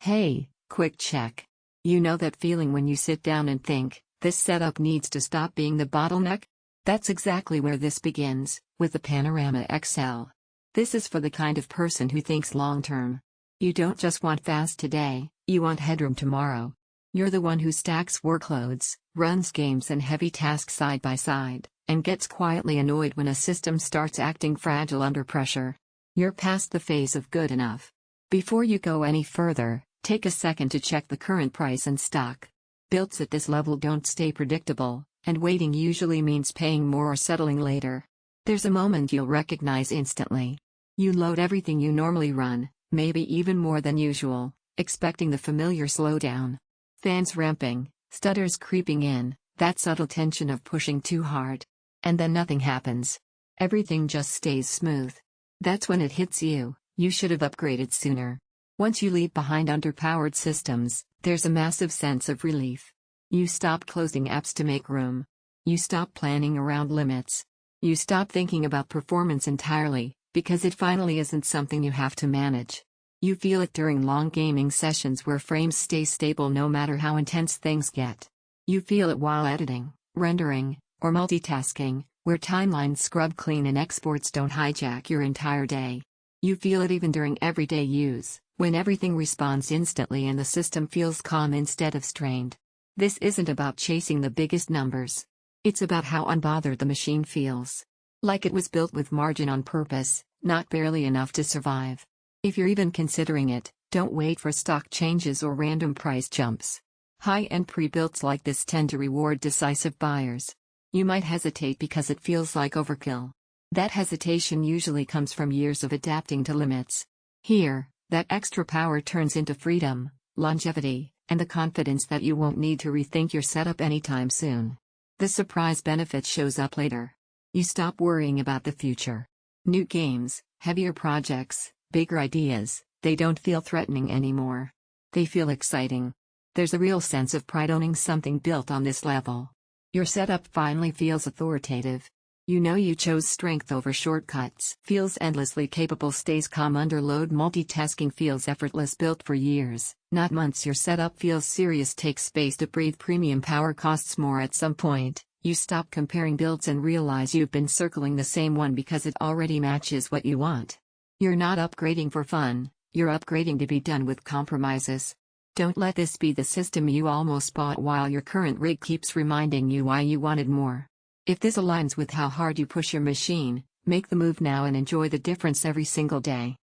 Hey, quick check. You know that feeling when you sit down and think, this setup needs to stop being the bottleneck? That's exactly where this begins, with the Panorama XL. This is for the kind of person who thinks long-term. You don't just want fast today, you want headroom tomorrow. You're the one who stacks workloads, runs games and heavy tasks side by side, and gets quietly annoyed when a system starts acting fragile under pressure. You're past the phase of good enough. Before you go any further, take a second to check the current price and stock. Builds at this level don't stay predictable, and waiting usually means paying more or settling later. There's a moment you'll recognize instantly. You load everything you normally run, maybe even more than usual, expecting the familiar slowdown. Fans ramping, stutters creeping in, that subtle tension of pushing too hard. And then nothing happens. Everything just stays smooth. That's when it hits you, you should have upgraded sooner. Once you leave behind underpowered systems, there's a massive sense of relief. You stop closing apps to make room. You stop planning around limits. You stop thinking about performance entirely, because it finally isn't something you have to manage. You feel it during long gaming sessions where frames stay stable no matter how intense things get. You feel it while editing, rendering, or multitasking, where timelines scrub clean and exports don't hijack your entire day. You feel it even during everyday use, when everything responds instantly and the system feels calm instead of strained. This isn't about chasing the biggest numbers. It's about how unbothered the machine feels. Like it was built with margin on purpose, not barely enough to survive. If you're even considering it, don't wait for stock changes or random price jumps. High-end pre-builts like this tend to reward decisive buyers. You might hesitate because it feels like overkill. That hesitation usually comes from years of adapting to limits. Here, that extra power turns into freedom, longevity, and the confidence that you won't need to rethink your setup anytime soon. The surprise benefit shows up later. You stop worrying about the future. New games, heavier projects, bigger ideas, they don't feel threatening anymore. They feel exciting. There's a real sense of pride owning something built on this level. Your setup finally feels authoritative. You know you chose strength over shortcuts. Feels endlessly capable, stays calm under load, multitasking feels effortless, built for years, not months. Your setup feels serious, takes space to breathe, premium power costs more. At some point, you stop comparing builds and realize you've been circling the same one because it already matches what you want. You're not upgrading for fun, you're upgrading to be done with compromises. Don't let this be the system you almost bought while your current rig keeps reminding you why you wanted more. If this aligns with how hard you push your machine, make the move now and enjoy the difference every single day.